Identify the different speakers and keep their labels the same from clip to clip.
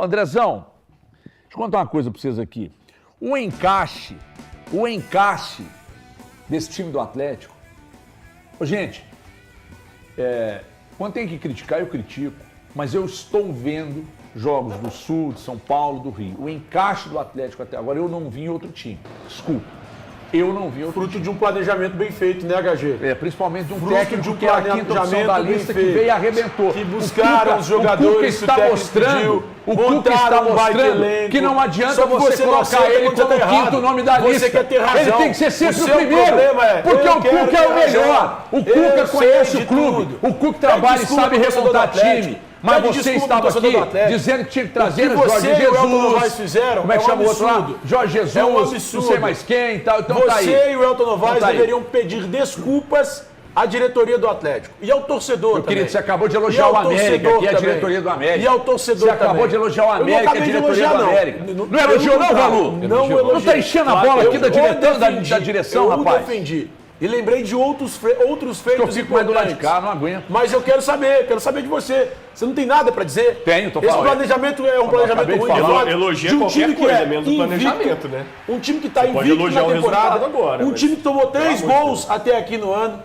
Speaker 1: Ô, Andrezão, deixa eu contar uma coisa pra vocês aqui. O encaixe desse time do Atlético... Ô, gente, quando tem que criticar, eu critico, mas eu estou vendo jogos do Sul, de São Paulo, do Rio. O encaixe do Atlético até agora, eu não vi em outro time. Desculpa. Eu não vi outro
Speaker 2: Fruto de um planejamento bem feito, né, HG?
Speaker 1: Principalmente de um
Speaker 2: Fruto
Speaker 1: técnico
Speaker 2: de um
Speaker 1: que é a quinta opção da lista, que veio e arrebentou.
Speaker 2: Que buscaram os jogadores
Speaker 1: que o Cuca está mostrando, o Cuca está mostrando que não adianta você colocar ele como o quinto nome da lista.
Speaker 2: Você quer ter razão.
Speaker 1: Ele tem que ser sempre o primeiro, porque o Cuca é o melhor. O Cuca conhece o clube, o Cuca trabalha e sabe remontar time. Mas você estava aqui dizendo que tinha que trazer o Jorge Jesus. Como é que chama o outro lá? Jorge Jesus,
Speaker 2: é um absurdo.
Speaker 1: não sei mais quem e tal. Então
Speaker 2: você
Speaker 1: tá aí.
Speaker 2: E o Elton Novaes deveriam pedir desculpas à diretoria do Atlético. E ao torcedor também.
Speaker 1: Querido, você acabou de elogiar o América, que é a diretoria do América.
Speaker 2: E ao torcedor
Speaker 1: também. Você acabou de elogiar o América, que é a diretoria do América. Não elogiou não, Valu?
Speaker 2: Não elogiou.
Speaker 1: Não está enchendo a bola aqui da direção, rapaz?
Speaker 2: Eu defendi. E lembrei de outros feitos
Speaker 1: eu fico mais do lado de cá, não aguento.
Speaker 2: Mas eu quero saber de você. Você não tem nada para dizer?
Speaker 1: Tenho, tô falando.
Speaker 2: Esse planejamento é um planejamento ruim.
Speaker 3: Elogia qualquer coisa, menos o planejamento, né?
Speaker 2: Um time que está invicto na temporada.
Speaker 3: Agora,
Speaker 2: um time que tomou 3 gols até aqui no ano.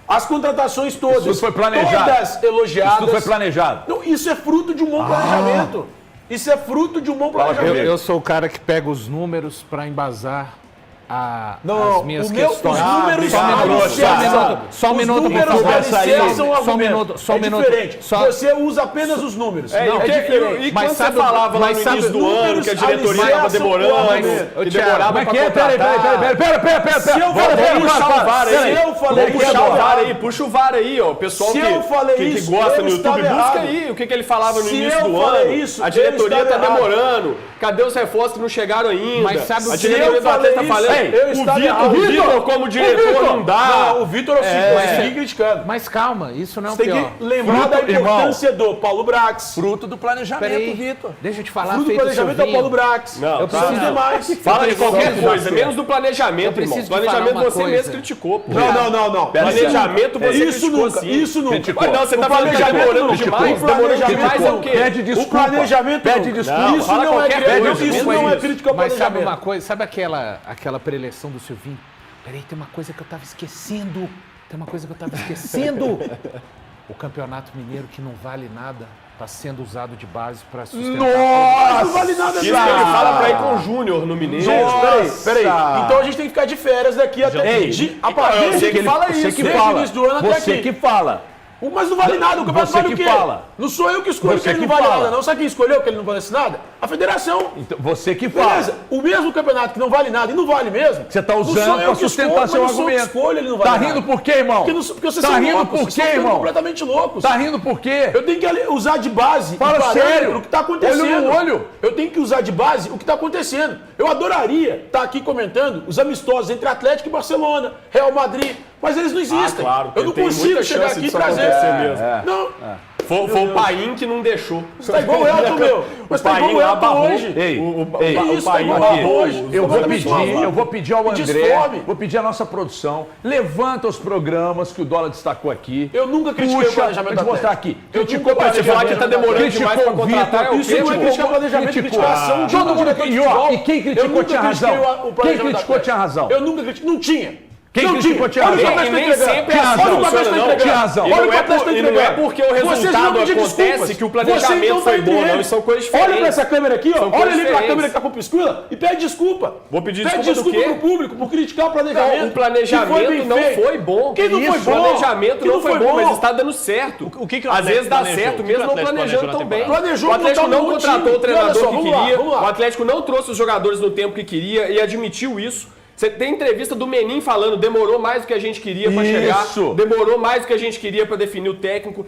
Speaker 2: As contratações todas.
Speaker 1: Isso foi planejado.
Speaker 2: Todas elogiadas.
Speaker 1: Isso tudo foi planejado.
Speaker 2: Não, isso é fruto de um bom planejamento. Isso é fruto de um bom planejamento.
Speaker 4: Eu sou o cara que pega os números para embasar as minhas
Speaker 2: Os
Speaker 4: questões.
Speaker 2: números
Speaker 4: Só um minuto,
Speaker 2: por favor.
Speaker 4: Só um minuto.
Speaker 2: Diferente. Você usa apenas os números.
Speaker 3: É diferente. E quando você falava lá no início do ano que a diretoria estava demorando, que demorava pra contratar...
Speaker 1: Pera.
Speaker 2: Se eu falei
Speaker 3: puxa o VAR aí, ó. O pessoal que gosta no YouTube, busca aí o que ele falava no início do ano. A diretoria tá demorando. Cadê os reforços que não chegaram ainda? A diretoria do Atlético tá falando. O Vitor como diretor não dá.
Speaker 2: Não, o Vitor eu segui criticando.
Speaker 4: Mas calma, isso não é o
Speaker 2: Você tem
Speaker 4: pior.
Speaker 2: que lembrar da importância do Paulo Brax.
Speaker 1: Fruto do planejamento, Vitor.
Speaker 4: Deixa eu te falar.
Speaker 2: Fruto do planejamento é o Paulo Brax.
Speaker 3: Não,
Speaker 2: eu preciso demais.
Speaker 3: Fala de qualquer coisa, menos do planejamento, irmão. Planejamento você mesmo criticou.
Speaker 2: Não.
Speaker 3: Planejamento você criticou, sim.
Speaker 2: Isso nunca.
Speaker 3: Não, você tá falando que tá demorando demais. Demorando demais é o quê?
Speaker 1: Pede desculpa.
Speaker 2: O planejamento
Speaker 1: pede desculpa.
Speaker 2: Isso não é crítica ao
Speaker 4: Mas sabe
Speaker 2: planejamento.
Speaker 4: uma coisa? Sabe aquela preleção do Silvinho? Peraí, tem uma coisa que eu tava esquecendo. O Campeonato Mineiro, que não vale nada, está sendo usado de base para sustentar.
Speaker 2: Nossa! Não vale nada
Speaker 3: mesmo. Isso que ele fala para ir com o Júnior no Mineiro.
Speaker 2: Gente, peraí. Então a gente tem que ficar de férias daqui até... A partir
Speaker 1: você que fala isso. Desde o início do ano até aqui. Você que fala.
Speaker 2: Mas não vale nada, o campeonato vale o quê? Não sou eu que escolho que ele não vale nada, não. Sabe quem escolheu que ele não valesse nada? A federação.
Speaker 1: Então, você que fala.
Speaker 2: Beleza, o mesmo campeonato que não vale nada e não vale mesmo.
Speaker 1: Você está usando para sustentar seu argumento.
Speaker 2: Escolho, ele não vale
Speaker 1: tá rindo por quê, irmão?
Speaker 2: Porque vocês são loucos, vocês estão completamente loucos.
Speaker 1: Tá rindo por quê?
Speaker 2: Eu tenho que usar de base
Speaker 1: Fala sério
Speaker 2: o que está acontecendo.
Speaker 1: Olho no olho.
Speaker 2: Eu tenho que usar de base o que está acontecendo. Eu adoraria estar aqui comentando os amistosos entre Atlético e Barcelona, Real Madrid, mas eles não existem.
Speaker 3: Claro,
Speaker 2: eu não consigo chegar aqui e trazer. Não.
Speaker 3: Foi o Paim que não deixou.
Speaker 2: Você tá igual o Elton, meu. Mas tá igual o Elton hoje.
Speaker 3: O Paim
Speaker 2: hoje.
Speaker 1: Eu vou pedir ao André, vou pedir à nossa produção, levanta os programas que o Dólar destacou aqui.
Speaker 2: Eu nunca critiquei o planejamento.
Speaker 1: Vou te mostrar aqui.
Speaker 3: Criticou o planejamento. Você falar que tá demorando demais pra contratar.
Speaker 2: Isso não é criticar o planejamento, criticação de um diretor de futebol.
Speaker 1: E quem criticou tinha razão. Quem criticou tinha razão.
Speaker 2: Eu nunca critiquei. Não tinha.
Speaker 1: Quem criticou tinha razão.
Speaker 3: Nem sempre é assim.
Speaker 1: Tinha razão.
Speaker 3: E não é porque o resultado acontece que o planejamento foi bom, não. Isso são coisas diferentes.
Speaker 2: Olha pra essa câmera aqui, ó. Olha ali pra câmera que tá com piscula e pede desculpa.
Speaker 3: Vou pedir
Speaker 2: desculpa do quê? Pro público por criticar o planejamento.
Speaker 3: Não, o planejamento não foi bom.
Speaker 2: Quem não foi bom?
Speaker 3: O planejamento não foi bom, mas está dando certo. Às vezes dá certo, mesmo não planejando tão bem. O Atlético não contratou o treinador que queria, o Atlético não trouxe os jogadores no tempo que queria e admitiu isso. Você tem entrevista do Menin falando, demorou mais do que a gente queria para chegar, demorou mais do que a gente queria para definir o técnico,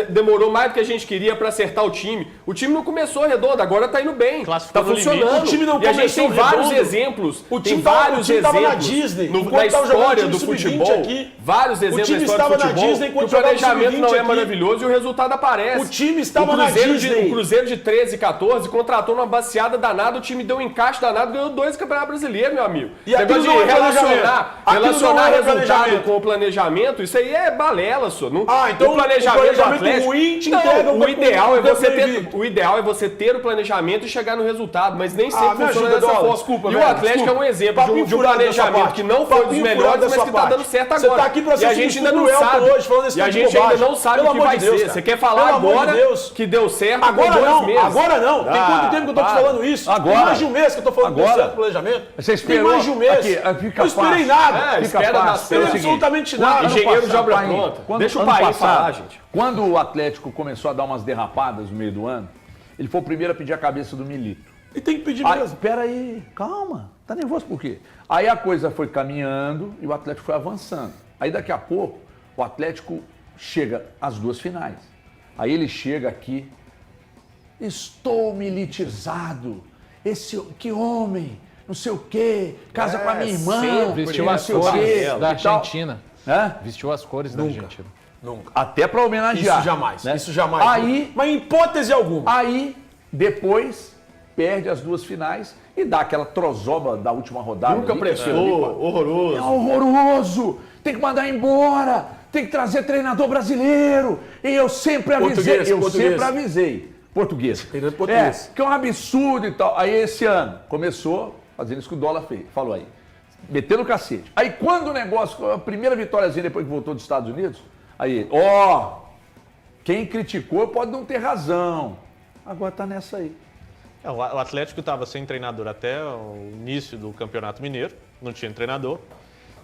Speaker 3: demorou mais do que a gente queria para acertar o time. O time não começou redondo, agora tá indo bem, tá funcionando.
Speaker 2: O time não
Speaker 3: e a gente tem vários exemplos, tem vários exemplos na história do futebol, vários exemplos na história do futebol, que o planejamento não é maravilhoso e o resultado aparece.
Speaker 2: O time estava na Disney.
Speaker 3: O Cruzeiro de 13 e 14 contratou uma baciada danada, o time deu um encaixe danado, ganhou 2 Campeonatos Brasileiros, meu amigo. negócio de relacionar resultado com o planejamento, isso aí é balela, senhor.
Speaker 2: Então
Speaker 3: o planejamento do Atlético...
Speaker 2: ruim te entrega
Speaker 3: o ideal é você ter o planejamento e chegar no resultado, mas nem sempre funciona dessa forma.
Speaker 2: Desculpa,
Speaker 3: e o Atlético é um exemplo de um planejamento que não foi dos melhores, mas que tá dando certo agora.
Speaker 2: Você tá aqui pra ser
Speaker 3: e a gente ainda não sabe.
Speaker 2: E a gente ainda não sabe o que vai ser.
Speaker 3: Você quer falar agora que deu certo
Speaker 2: agora não, 2 meses. Agora não. Tem quanto tempo que eu tô te falando isso?
Speaker 1: Agora.
Speaker 2: Tem mais de um mês que eu tô falando que deu certo o planejamento.
Speaker 1: Você esperou.
Speaker 2: Tem mais de um mês.
Speaker 1: Não
Speaker 2: esperei nada.
Speaker 3: Espera
Speaker 2: não esperei absolutamente nada.
Speaker 3: Engenheiro de obra pronta. Deixa o país falar, gente.
Speaker 1: Quando o Atlético começou a dar umas derrapadas no meio do ano, ele foi o primeiro a pedir a cabeça do Milito.
Speaker 2: E tem que pedir mesmo.
Speaker 1: Espera aí, calma. Tá nervoso por quê? Aí a coisa foi caminhando e o Atlético foi avançando. Aí daqui a pouco, o Atlético chega às 2 finais. Aí ele chega aqui, estou militizado, que homem, não sei o quê, casa com a minha irmã,
Speaker 4: vestiu as cores da Argentina. Vestiu as cores da Argentina.
Speaker 2: Nunca.
Speaker 1: Até para homenagear.
Speaker 2: Isso jamais,
Speaker 1: né?
Speaker 2: Isso jamais.
Speaker 1: Aí,
Speaker 2: mas em hipótese alguma.
Speaker 1: Aí, depois, perde as 2 finais e dá aquela trozoba da última rodada.
Speaker 3: Nunca prestou, horroroso.
Speaker 1: É horroroso, tem que mandar embora, tem que trazer treinador brasileiro. E eu sempre avisei, Português. Que é um absurdo e tal. Aí esse ano começou fazendo isso que o dólar fez, falou aí. Metendo o cacete. Aí quando o negócio, a primeira vitóriazinha depois que voltou dos Estados Unidos, aí, quem criticou pode não ter razão. Agora tá nessa aí.
Speaker 5: O Atlético estava sem treinador até o início do Campeonato Mineiro, não tinha treinador.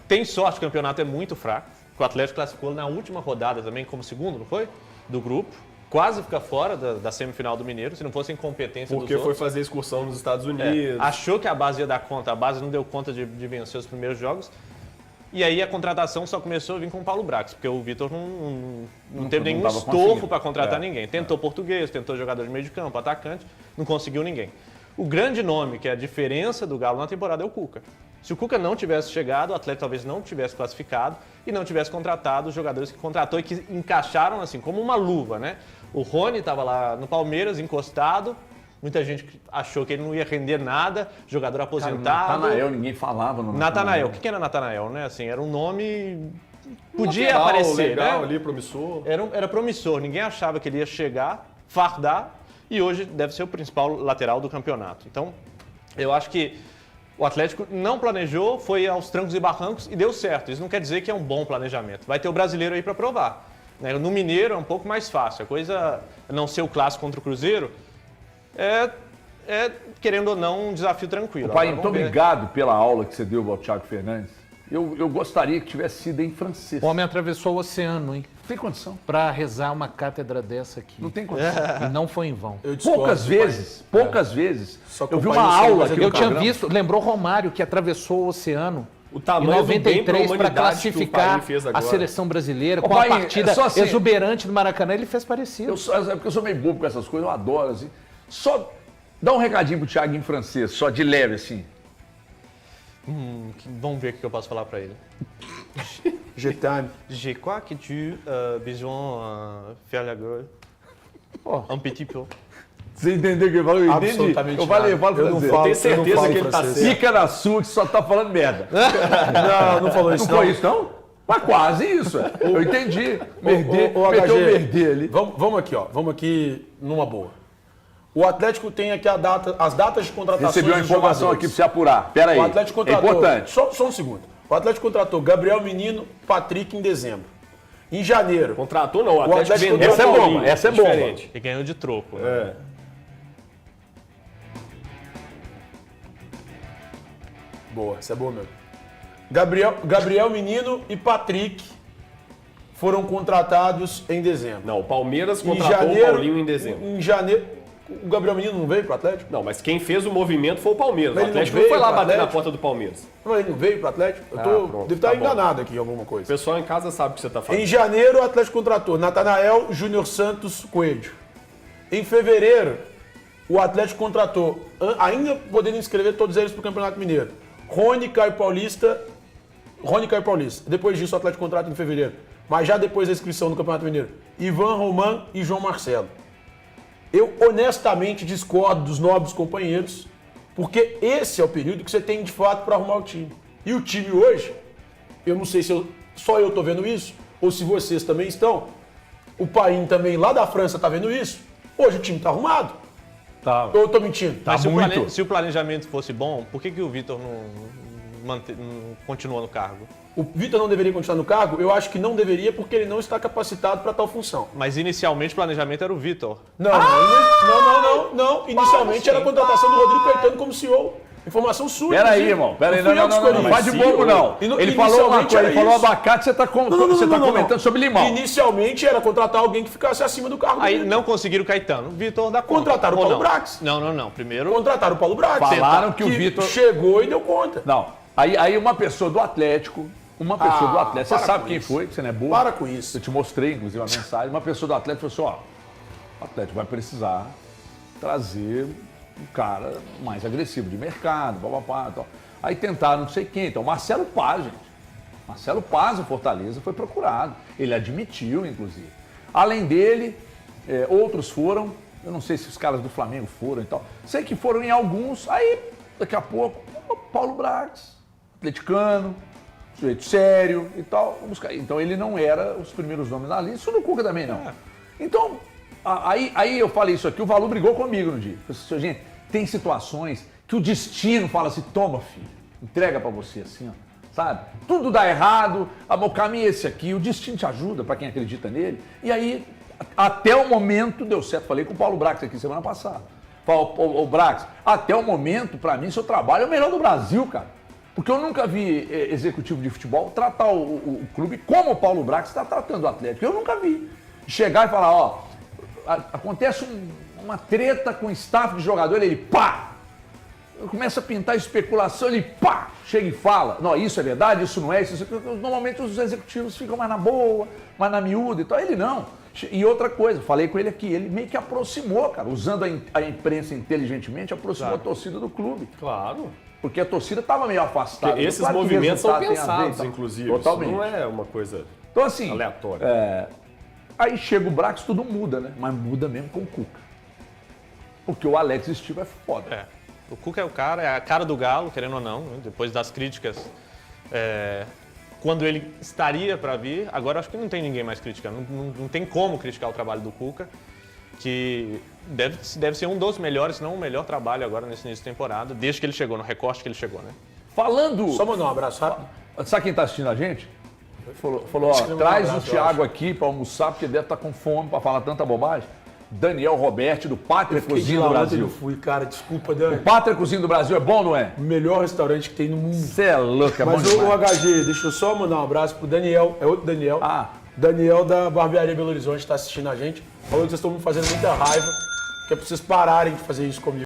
Speaker 5: Tem sorte, o campeonato é muito fraco. O Atlético classificou na última rodada também como segundo, não foi? Do grupo. Quase fica fora da semifinal do Mineiro, se não fosse incompetência dos outros.
Speaker 3: Porque foi fazer excursão nos Estados Unidos.
Speaker 5: Achou que a base ia dar conta, a base não deu conta de vencer os primeiros jogos. E aí a contratação só começou a vir com o Paulo Brax, porque o Vitor não teve nenhum estofo para contratar ninguém. Tentou português, tentou jogador de meio de campo, atacante, não conseguiu ninguém. O grande nome, que é a diferença do Galo na temporada, é o Cuca. Se o Cuca não tivesse chegado, o Atlético talvez não tivesse classificado e não tivesse contratado os jogadores que contratou e que encaixaram assim, como uma luva, né? O Rony estava lá no Palmeiras, encostado. Muita gente achou que ele não ia render nada, jogador aposentado.
Speaker 1: Natanael, ninguém falava no
Speaker 5: Natanael. O que era Natanael, né? Assim, era um nome... Podia aparecer,
Speaker 3: legal,
Speaker 5: né?
Speaker 3: Ali, promissor.
Speaker 5: Era promissor. Ninguém achava que ele ia chegar, fardar, e hoje deve ser o principal lateral do campeonato. Então, eu acho que o Atlético não planejou, foi aos trancos e barrancos e deu certo. Isso não quer dizer que é um bom planejamento. Vai ter o brasileiro aí para provar. No Mineiro é um pouco mais fácil. A coisa não ser o clássico contra o Cruzeiro é, querendo ou não, um desafio tranquilo.
Speaker 1: Pai, muito obrigado pela aula que você deu ao Thiago Fernandes. Eu gostaria que tivesse sido em francês.
Speaker 4: O homem atravessou o oceano, hein?
Speaker 1: Não tem condição.
Speaker 4: Para rezar uma cátedra dessa aqui.
Speaker 1: Não tem condição.
Speaker 4: E não foi em vão.
Speaker 1: Poucas vezes, eu vi uma aula que
Speaker 4: eu tinha visto, lembrou Romário, que atravessou o oceano
Speaker 3: o tamanho
Speaker 4: em 93 para classificar
Speaker 3: a
Speaker 4: seleção brasileira, com a partida assim, exuberante do Maracanã, ele fez parecido.
Speaker 1: Porque eu sou meio bobo com essas coisas, eu adoro assim. Só dá um recadinho pro Thiago em francês, só de leve assim.
Speaker 5: Vamos ver o que eu posso falar para ele.
Speaker 2: Je t'aime.
Speaker 5: Je crois que tu besoin faire la gueule. Un petit peu.
Speaker 1: Você entendeu o que eu falo? Eu entendi. Eu falo francês.
Speaker 3: Eu tenho certeza que ele tá certo.
Speaker 1: Fica na sua que só tá falando merda.
Speaker 2: Não falou isso
Speaker 1: não. Não foi isso não? Mas quase isso. Eu entendi. Meteu o Merdê ali.
Speaker 2: Vamos aqui numa boa. O Atlético tem aqui as datas de contratação.
Speaker 1: Recebeu uma informação aqui para você apurar. Pera aí.
Speaker 2: O Atlético contratou,
Speaker 1: é importante.
Speaker 2: Só um segundo. O Atlético contratou Gabriel Menino, Patrick em dezembro. Em janeiro.
Speaker 3: Contratou não, o Atlético vendeu.
Speaker 1: Essa é bomba.
Speaker 5: E ganhou de troco.
Speaker 2: Boa, essa é boa mesmo. Gabriel Menino e Patrick foram contratados em dezembro.
Speaker 3: Não, o Palmeiras contratou o Paulinho em dezembro.
Speaker 2: Em janeiro. O Gabriel Menino não veio pro Atlético?
Speaker 3: Não, mas quem fez o movimento foi o Palmeiras. O Atlético não foi lá bater na porta do Palmeiras.
Speaker 2: Não, ele não veio pro Atlético? Devo estar enganado aqui em alguma coisa.
Speaker 3: O pessoal em casa sabe o que você está falando.
Speaker 2: Em janeiro, o Atlético contratou Natanael, Júnior Santos, Coelho. Em fevereiro, o Atlético contratou, ainda podendo inscrever todos eles pro Campeonato Mineiro, Rony, Caio Paulista. Depois disso, o Atlético contrata em fevereiro. Mas já depois da inscrição no Campeonato Mineiro, Ivan Roman e João Marcelo. Eu honestamente discordo dos nobres companheiros, porque esse é o período que você tem de fato para arrumar o time. E o time hoje, eu não sei se só eu tô vendo isso, ou se vocês também estão. O Paim também, lá da França, tá vendo isso. Hoje o time tá arrumado.
Speaker 1: Tá.
Speaker 2: Ou eu tô mentindo?
Speaker 5: Mas se o planejamento fosse bom, por que o Vitor não continua no cargo?
Speaker 2: O Vitor não deveria continuar no cargo? Eu acho que não deveria porque ele não está capacitado para tal função.
Speaker 5: Mas inicialmente o planejamento era o Vitor.
Speaker 2: Não. Inicialmente era a contratação do Rodrigo Caetano como CEO. Informação sua.
Speaker 1: Peraí, irmão. Peraí, não faz de bobo, não. Ele falou uma coisa, ele falou abacate, você tá comentando sobre limão.
Speaker 2: Inicialmente era contratar alguém que ficasse acima do cargo.
Speaker 5: Aí não conseguiram o Caetano. Vitor dá conta.
Speaker 2: Contrataram o Paulo Brax.
Speaker 5: Não. Primeiro...
Speaker 2: Contrataram o Paulo Brax.
Speaker 1: Falaram que o Vitor...
Speaker 2: chegou e deu conta.
Speaker 1: Não. Aí uma pessoa do Atlético... Você sabe quem foi, você não é burro.
Speaker 2: Para com isso.
Speaker 1: Eu te mostrei, inclusive, a mensagem. Uma pessoa do Atlético falou assim, ó, o Atlético vai precisar trazer um cara mais agressivo de mercado, papapá, tal. Aí tentaram não sei quem, então Marcelo Paz, gente. Marcelo Paz, o Fortaleza, foi procurado. Ele admitiu, inclusive. Além dele, outros foram, eu não sei se os caras do Flamengo foram e tal. Sei que foram em alguns, aí daqui a pouco, Paulo Brax, atleticano, sujeito sério e tal. Então ele não era os primeiros nomes na lista, isso no Cuca também não. Então, aí eu falei isso aqui, o Valu brigou comigo no dia. Eu falei, gente, tem situações que o destino fala assim, toma filho, entrega pra você assim, ó, sabe? Tudo dá errado, o caminho é esse aqui, o destino te ajuda pra quem acredita nele. E aí, até o momento deu certo. Falei com o Paulo Brax aqui semana passada. Falei, o Brax, até o momento, pra mim, seu trabalho é o melhor do Brasil, cara. Porque eu nunca vi executivo de futebol tratar o clube como o Paulo Brax está tratando o Atlético. Eu nunca vi. Chegar e falar, ó, acontece uma treta com o staff de jogador, ele pá! Começa a pintar especulação, ele pá! Chega e fala, não, isso é verdade, isso não é, isso. Normalmente os executivos ficam mais na boa, mais na miúda e tal. Ele não. E outra coisa, falei com ele aqui, ele meio que aproximou, cara, usando a imprensa inteligentemente, aproximou a torcida do clube.
Speaker 3: Claro.
Speaker 1: Porque a torcida estava meio afastada.
Speaker 3: Porque esses movimentos são pensados, inclusive.
Speaker 1: Totalmente.
Speaker 3: Isso não é uma coisa
Speaker 1: então, assim,
Speaker 3: aleatória.
Speaker 1: Aí chega o Brax, tudo muda, né? Mas muda mesmo com o Cuca. Porque o Alex Stivo é foda.
Speaker 5: O Cuca é o cara, é a cara do Galo, querendo ou não, né? Depois das críticas, quando ele estaria para vir, agora acho que não tem ninguém mais criticando. Não tem como criticar o trabalho do Cuca, que deve ser um dos melhores, se não o melhor trabalho agora nesse início de temporada, desde que ele chegou, no recorte que ele chegou, né?
Speaker 1: Falando...
Speaker 2: Só mandar um abraço rápido.
Speaker 1: Sabe quem está assistindo a gente? Falou, ó, traz o Thiago aqui para almoçar, porque deve estar com fome para falar tanta bobagem. Daniel Roberti, do Pátria Cozinha do Brasil.
Speaker 2: Eu fui, cara, desculpa, Dani.
Speaker 1: O Pátria Cozinha do Brasil é bom, não é?
Speaker 2: O melhor restaurante que tem no mundo.
Speaker 1: Você é louco, é bom demais.
Speaker 2: Mas o HG, deixa eu só mandar um abraço pro Daniel, é outro Daniel. Daniel da Barbearia Belo Horizonte está assistindo a gente. Falou que vocês estão me fazendo muita raiva, que é pra vocês pararem de fazer isso comigo.